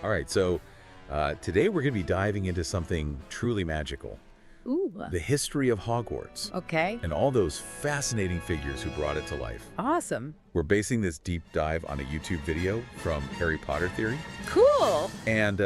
All right, so today we're going to be diving into something truly magical. Ooh. The history of Hogwarts Okay. and all those fascinating figures who brought it to life. Awesome. We're basing this deep dive on a YouTube video from Harry Potter Theory. Cool. And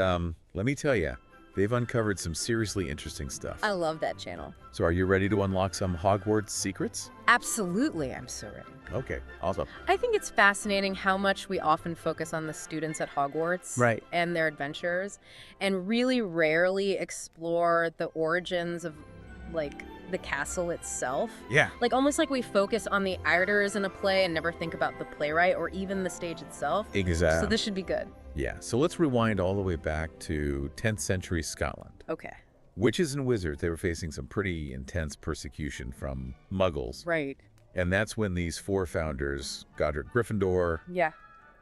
let me tell you, they've uncovered some seriously interesting stuff. I love that channel. So are you ready to unlock some Hogwarts secrets? Absolutely. I'm so ready. Okay, awesome. I think it's fascinating how much we often focus on the students at Hogwarts Right. and their adventures and really rarely explore the origins of, like, the castle itself. Yeah. Like, almost like we focus on the actors in a play and never think about the playwright or even the stage itself. Exactly. So this should be good. Yeah, so let's rewind all the way back to 10th century Scotland. Okay. Witches and wizards, they were facing some pretty intense persecution from muggles. Right. And that's when these four founders, Godric Gryffindor, Yeah.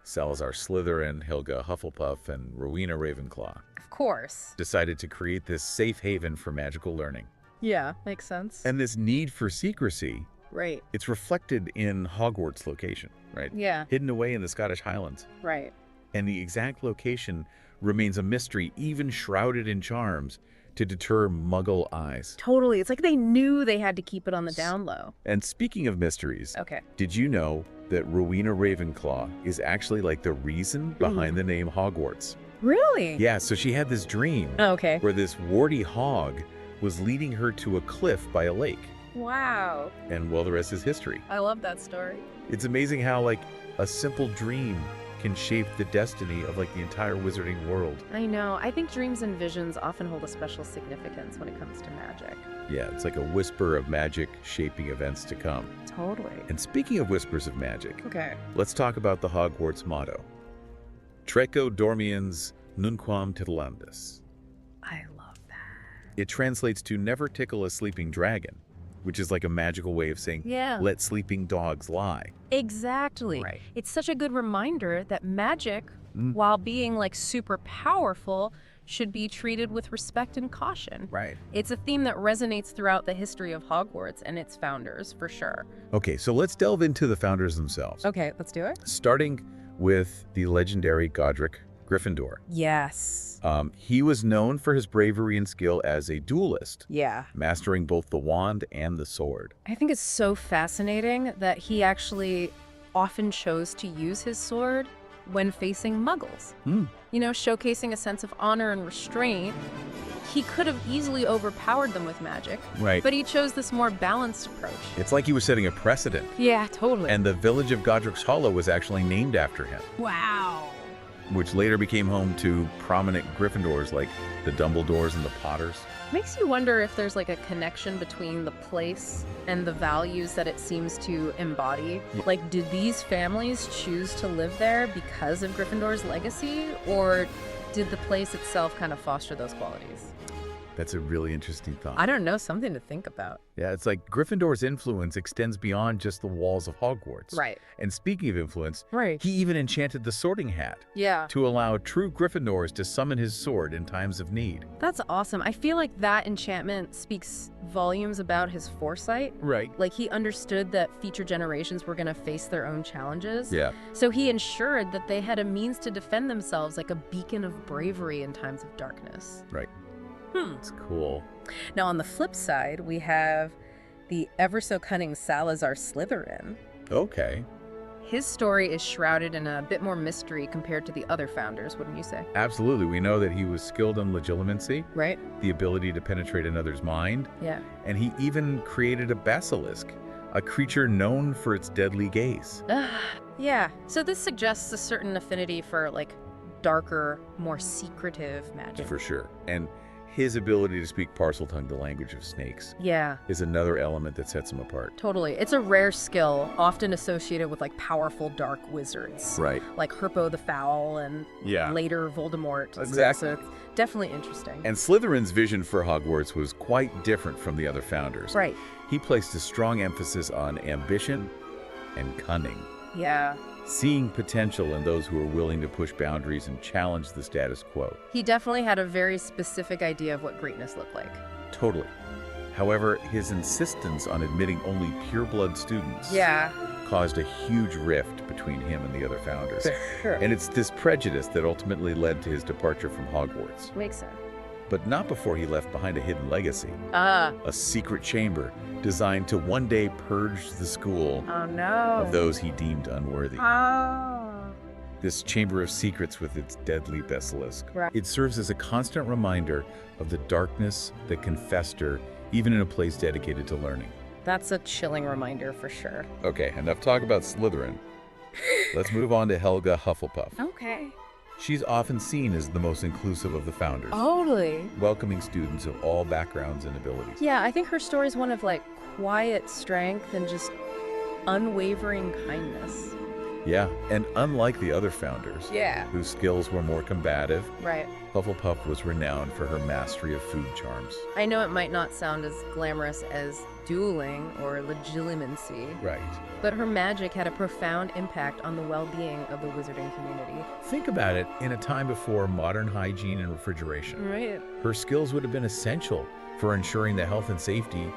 Salazar Slytherin, Helga Hufflepuff, and Rowena Ravenclaw, Of course. decided to create this safe haven for magical learning. Yeah. Makes sense. And this need for secrecy, Right. it's reflected in Hogwarts' location, right? Yeah. Hidden away in the Scottish Highlands. Right. And the exact location remains a mystery, even shrouded in charms, to deter Muggle eyes. Totally. It's like they knew they had to keep it on the down low. And speaking of mysteries, Okay. did you know that Rowena Ravenclaw is actually like the reason behind the name Hogwarts? Really? Yeah, so she had this dream Okay. where this warty hog was leading her to a cliff by a lake. Wow. And well, the rest is history. I love that story. It's amazing how like a simple dream can shape the destiny of like the entire wizarding world. I know. I think dreams and visions often hold a special significance when it comes to magic. Yeah, it's like a whisper of magic shaping events to come. Totally. And speaking of whispers of magic, Okay. let's talk about the Hogwarts motto. Treco dormiens nunquam titilandus. I love that. It translates to never tickle a sleeping dragon, which is like a magical way of saying, Yeah. let sleeping dogs lie. Exactly. Right. It's such a good reminder that magic, Mm. while being like super powerful, should be treated with respect and caution. Right. It's a theme that resonates throughout the history of Hogwarts and its founders, for sure. Okay, so let's delve into the founders themselves. Okay, let's do it. Starting with the legendary Godric Gryffindor. Yes. He was known for his bravery and skill as a duelist, Yeah. mastering both the wand and the sword. I think it's so fascinating that he actually often chose to use his sword when facing muggles. You know, showcasing a sense of honor and restraint. He could have easily overpowered them with magic, Right. but he chose this more balanced approach. It's like he was setting a precedent. Yeah, totally. And the village of Godric's Hollow was actually named after him, Wow. which later became home to prominent Gryffindors like the Dumbledores and the Potters. Makes you wonder if there's like a connection between the place and the values that it seems to embody. Yeah. Like, did these families choose to live there because of Gryffindor's legacy, or did the place itself kind of foster those qualities? That's a really interesting thought. I don't know, something to think about. Yeah, it's like Gryffindor's influence extends beyond just the walls of Hogwarts. Right. And speaking of influence, Right. he even enchanted the Sorting Hat Yeah. to allow true Gryffindors to summon his sword in times of need. That's awesome. I feel like that enchantment speaks volumes about his foresight. Right. Like, he understood that future generations were going to face their own challenges. Yeah. So he ensured that they had a means to defend themselves, like a beacon of bravery in times of darkness. Right. Hmm. It's cool. Now, on the flip side, we have the ever-so-cunning Salazar Slytherin. Okay. His story is shrouded in a bit more mystery compared to the other founders, wouldn't you say? Absolutely. We know that he was skilled in legilimency, Right? the ability to penetrate another's mind, Yeah. and he even created a basilisk, a creature known for its deadly gaze. Yeah. So this suggests a certain affinity for, like, darker, more secretive magic. For sure. And his ability to speak Parseltongue, the language of snakes, Yeah. is another element that sets him apart. Totally. It's a rare skill, often associated with like powerful dark wizards. Right. Like Herpo the Foul and Yeah. later Voldemort. Exactly. So it's definitely interesting. And Slytherin's vision for Hogwarts was quite different from the other founders. Right. He placed a strong emphasis on ambition and cunning, Yeah. seeing potential in those who are willing to push boundaries and challenge the status quo. He definitely had a very specific idea of what greatness looked like. Totally. However, his insistence on admitting only pure-blood students Yeah. caused a huge rift between him and the other founders. For sure. And it's this prejudice that ultimately led to his departure from Hogwarts. Makes sense. But not before he left behind a hidden legacy. Ah. A secret chamber designed to one day purge the school Oh, no. of those he deemed unworthy. Oh. This chamber of secrets with its deadly basilisk. Right. It serves as a constant reminder of the darkness that can fester even in a place dedicated to learning. That's a chilling reminder for sure. Okay, enough talk about Slytherin. Let's move on to Helga Hufflepuff. Okay. She's often seen as the most inclusive of the founders, Totally. welcoming students of all backgrounds and abilities. Yeah, I think her story is one of like quiet strength and just unwavering kindness. Yeah, and unlike the other founders, Yeah. whose skills were more combative, Right. Hufflepuff was renowned for her mastery of food charms. I know it might not sound as glamorous as dueling or legitimacy, Right. but her magic had a profound impact on the well-being of the wizarding community. Think about it, in a time before modern hygiene and refrigeration, Right. her skills would have been essential for ensuring the health and safety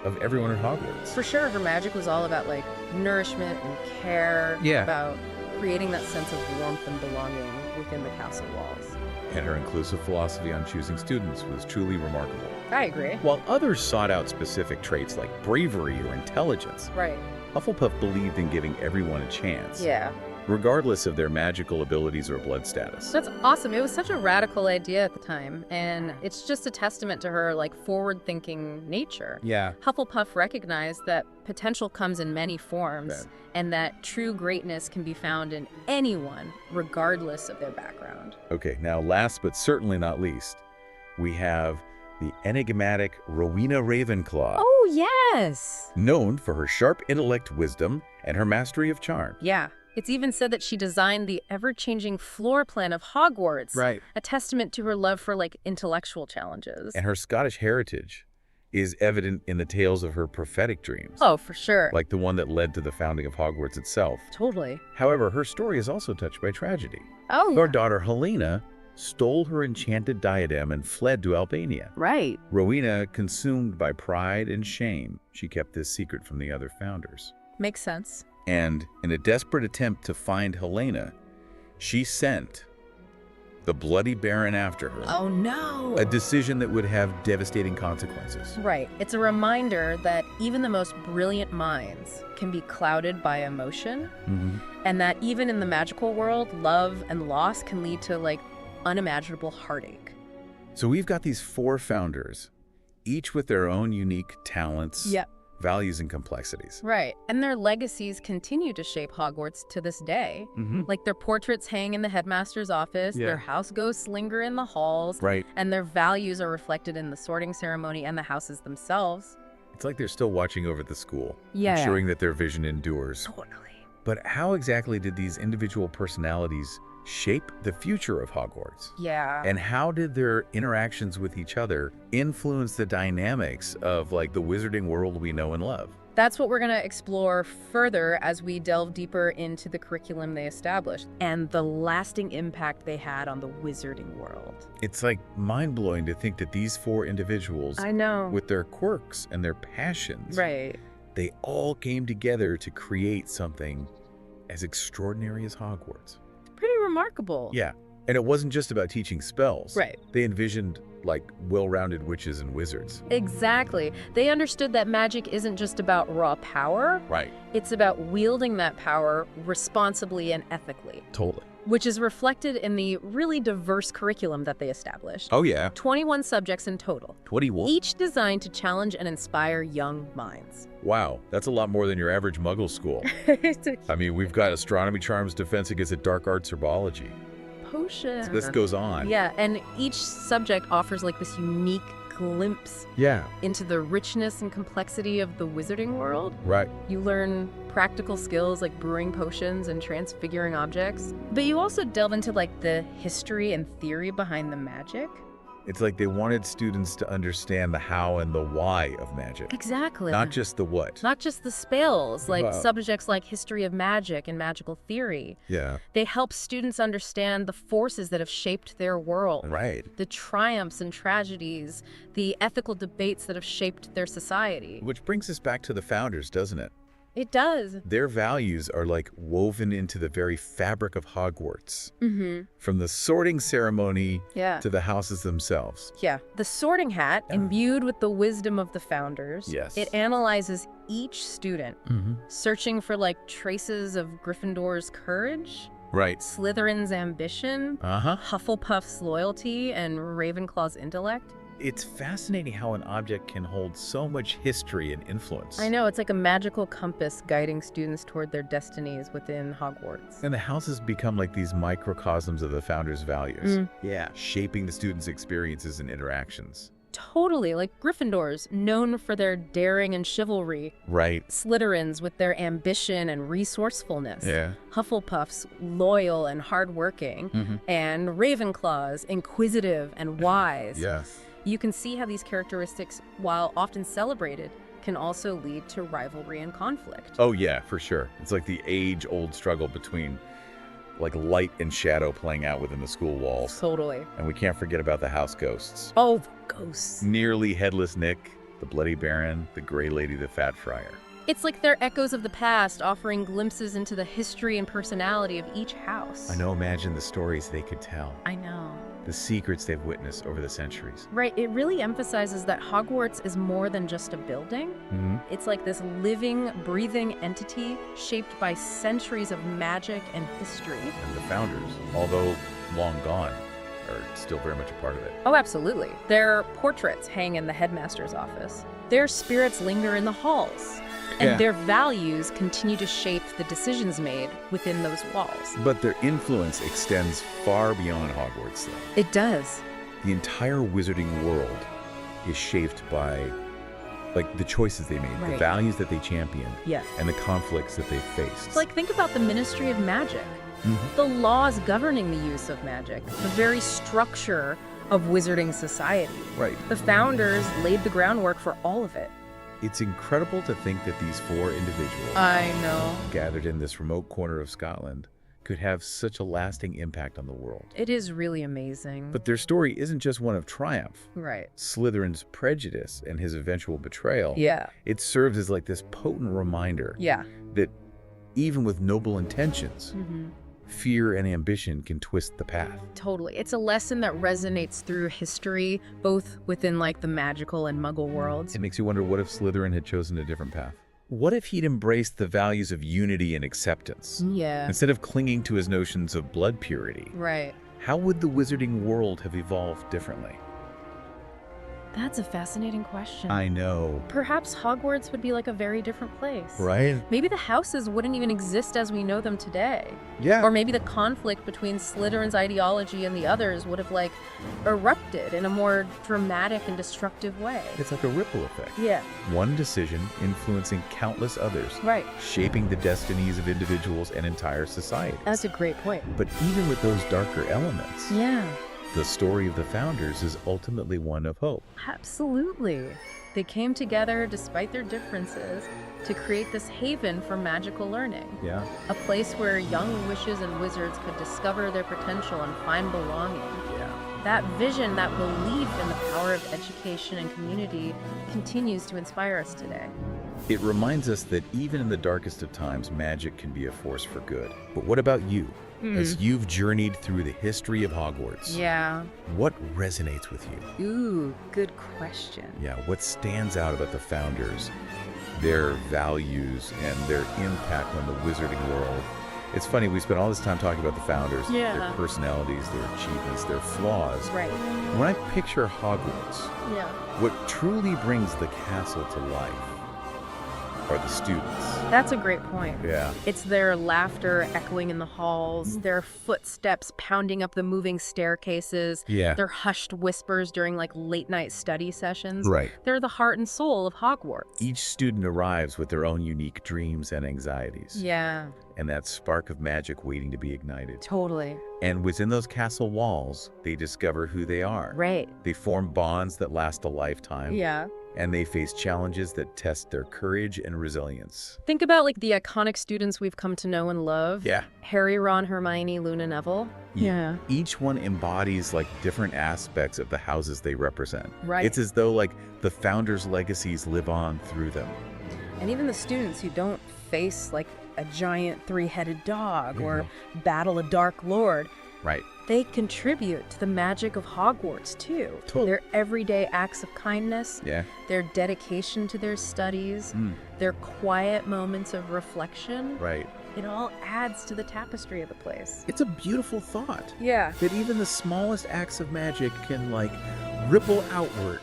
of everyone at Hogwarts. For sure, her magic was all about like nourishment and care, Yeah. about creating that sense of warmth and belonging within the castle walls. And her inclusive philosophy on choosing students was truly remarkable. I agree. While others sought out specific traits like bravery or intelligence, Right. Hufflepuff believed in giving everyone a chance, Yeah. regardless of their magical abilities or blood status. That's awesome. It was such a radical idea at the time, and it's just a testament to her like forward-thinking nature. Yeah. Hufflepuff recognized that potential comes in many forms, Right. and that true greatness can be found in anyone, regardless of their background. Okay, now last but certainly not least, we have the enigmatic Rowena Ravenclaw, Oh, yes! known for her sharp intellect, wisdom, and her mastery of charm. Yeah. It's even said that she designed the ever-changing floor plan of Hogwarts, Right. a testament to her love for like intellectual challenges. And her Scottish heritage is evident in the tales of her prophetic dreams, Oh, for sure. like the one that led to the founding of Hogwarts itself. Totally. However, her story is also touched by tragedy. Oh, Her yeah. daughter Helena stole her enchanted diadem and fled to Albania. Right. Rowena, consumed by pride and shame, she kept this secret from the other founders. Makes sense. And in a desperate attempt to find Helena, she sent the Bloody Baron after her, Oh, no. a decision that would have devastating consequences. Right. It's a reminder that even the most brilliant minds can be clouded by emotion, and that even in the magical world, love and loss can lead to like unimaginable heartache. So we've got these four founders, each with their own unique talents, Yep. values, and complexities. Right. And their legacies continue to shape Hogwarts to this day. Like their portraits hang in the headmaster's office, Yeah. their house ghosts linger in the halls, Right. and their values are reflected in the sorting ceremony and the houses themselves. It's like they're still watching over the school, Yeah. ensuring that their vision endures. Totally. But how exactly did these individual personalities shape the future of Hogwarts? Yeah. And how did their interactions with each other influence the dynamics of like the wizarding world we know and love? That's what we're going to explore further as we delve deeper into the curriculum they established and the lasting impact they had on the wizarding world. It's like mind-blowing to think that these four individuals, I know. with their quirks and their passions, Right. they all came together to create something as extraordinary as Hogwarts. Pretty remarkable. Yeah, and it wasn't just about teaching spells. Right. They envisioned like well-rounded witches and wizards. Exactly. They understood that magic isn't just about raw power. Right. It's about wielding that power responsibly and ethically, Totally. which is reflected in the really diverse curriculum that they established. Oh yeah. 21 subjects in total, 21. each designed to challenge and inspire young minds. Wow, that's a lot more than your average muggle school. I mean, we've got astronomy charms, defense against the dark arts, herbology. Potion. This goes on. Yeah, and each subject offers like this unique glimpse Yeah. into the richness and complexity of the wizarding world. Right. You learn practical skills like brewing potions and transfiguring objects, but you also delve into like the history and theory behind the magic. It's like they wanted students to understand the how and the why of magic. Exactly. Not just the what. Not just the spells, like Wow. subjects like history of magic and magical theory. Yeah. They help students understand the forces that have shaped their world. Right. The triumphs and tragedies, the ethical debates that have shaped their society. Which brings us back to the founders, doesn't it? It does. Their values are like woven into the very fabric of Hogwarts. From the sorting ceremony to the houses themselves. Yeah. The sorting hat, imbued with the wisdom of the founders, it analyzes each student, searching for like traces of Gryffindor's courage, Slytherin's ambition, Hufflepuff's loyalty, and Ravenclaw's intellect. It's fascinating how an object can hold so much history and influence. I know, it's like a magical compass guiding students toward their destinies within Hogwarts. And the houses become like these microcosms of the founders' values. Shaping the students' experiences and interactions. Totally, like Gryffindors, known for their daring and chivalry. Slytherins with their ambition and resourcefulness. Hufflepuffs, loyal and hardworking. And Ravenclaws, inquisitive and wise. You can see how these characteristics, while often celebrated, can also lead to rivalry and conflict. Oh yeah, for sure. It's like the age-old struggle between like light and shadow playing out within the school walls. Totally. And we can't forget about the house ghosts. Oh, the ghosts. Nearly Headless Nick, the Bloody Baron, the Grey Lady, the Fat Friar. It's like they're echoes of the past, offering glimpses into the history and personality of each house. I know, imagine the stories they could tell. I know. The secrets they've witnessed over the centuries. Right, it really emphasizes that Hogwarts is more than just a building. It's like this living, breathing entity shaped by centuries of magic and history. And the founders, although long gone, are still very much a part of it. Oh, absolutely. Their portraits hang in the headmaster's office. Their spirits linger in the halls. And their values continue to shape the decisions made within those walls. But their influence extends far beyond Hogwarts, though. It does. The entire wizarding world is shaped by, like, the choices they made, the values that they championed, and the conflicts that they faced. It's like, think about the Ministry of Magic. The laws governing the use of magic, the very structure of wizarding society. The founders laid the groundwork for all of it. It's incredible to think that these four individuals, gathered in this remote corner of Scotland, could have such a lasting impact on the world. It is really amazing. But their story isn't just one of triumph. Right. Slytherin's prejudice and his eventual betrayal. It serves as like this potent reminder that even with noble intentions, fear and ambition can twist the path. Totally. It's a lesson that resonates through history, both within like the magical and muggle worlds. It makes you wonder, what if Slytherin had chosen a different path? What if he'd embraced the values of unity and acceptance? Instead of clinging to his notions of blood purity. How would the wizarding world have evolved differently? That's a fascinating question. I know. Perhaps Hogwarts would be like a very different place. Right? Maybe the houses wouldn't even exist as we know them today. Or maybe the conflict between Slytherin's ideology and the others would have like erupted in a more dramatic and destructive way. It's like a ripple effect. One decision influencing countless others. Shaping the destinies of individuals and entire societies. That's a great point. But even with those darker elements, the story of the founders is ultimately one of hope. Absolutely. They came together despite their differences to create this haven for magical learning. A place where young witches and wizards could discover their potential and find belonging. That vision, that belief in the power of education and community continues to inspire us today. It reminds us that even in the darkest of times, magic can be a force for good. But what about you? As you've journeyed through the history of Hogwarts, what resonates with you? Ooh, good question. What stands out about the founders, their values, and their impact on the wizarding world? It's funny, we spent all this time talking about the founders, their personalities, their achievements, their flaws. When I picture Hogwarts, what truly brings the castle to life are the students. That's a great point. It's their laughter echoing in the halls, their footsteps pounding up the moving staircases, their hushed whispers during like late night study sessions. They're the heart and soul of Hogwarts. Each student arrives with their own unique dreams and anxieties. And that spark of magic waiting to be ignited. Totally. And within those castle walls, they discover who they are. They form bonds that last a lifetime. And they face challenges that test their courage and resilience. Think about like the iconic students we've come to know and love. Harry, Ron, Hermione, Luna, Neville. Each one embodies like different aspects of the houses they represent. It's as though like the founders' legacies live on through them. And even the students who don't face like a giant three-headed dog or battle a dark lord. Right. They contribute to the magic of Hogwarts, too. Totally. Their everyday acts of kindness, Yeah. their dedication to their studies, their quiet moments of reflection. Right. It all adds to the tapestry of the place. It's a beautiful thought. Yeah. That even the smallest acts of magic can, like, ripple outward,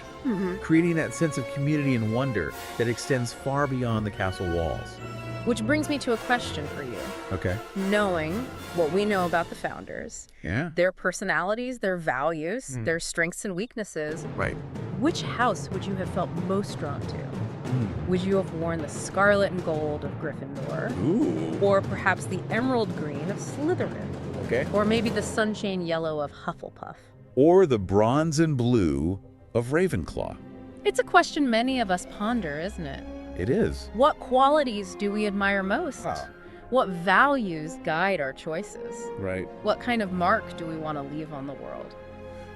creating that sense of community and wonder that extends far beyond the castle walls. Which brings me to a question for you. Okay. Knowing what we know about the founders, Yeah. their personalities, their values, their strengths and weaknesses, Right. which house would you have felt most drawn to? Would you have worn the scarlet and gold of Gryffindor? Ooh. Or perhaps the emerald green of Slytherin? Okay. Or maybe the sunshine yellow of Hufflepuff? Or the bronze and blue of Ravenclaw. It's a question many of us ponder, isn't it? It is. What qualities do we admire most? Oh. What values guide our choices? Right. What kind of mark do we want to leave on the world?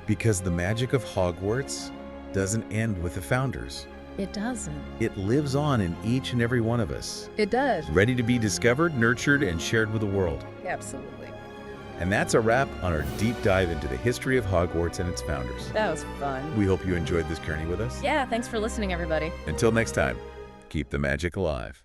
Because the magic of Hogwarts doesn't end with the founders. It doesn't. It lives on in each and every one of us, It does. ready to be discovered, nurtured, and shared with the world. Absolutely. And that's a wrap on our deep dive into the history of Hogwarts and its founders. That was fun. We hope you enjoyed this journey with us. Yeah, thanks for listening, everybody. Until next time, keep the magic alive.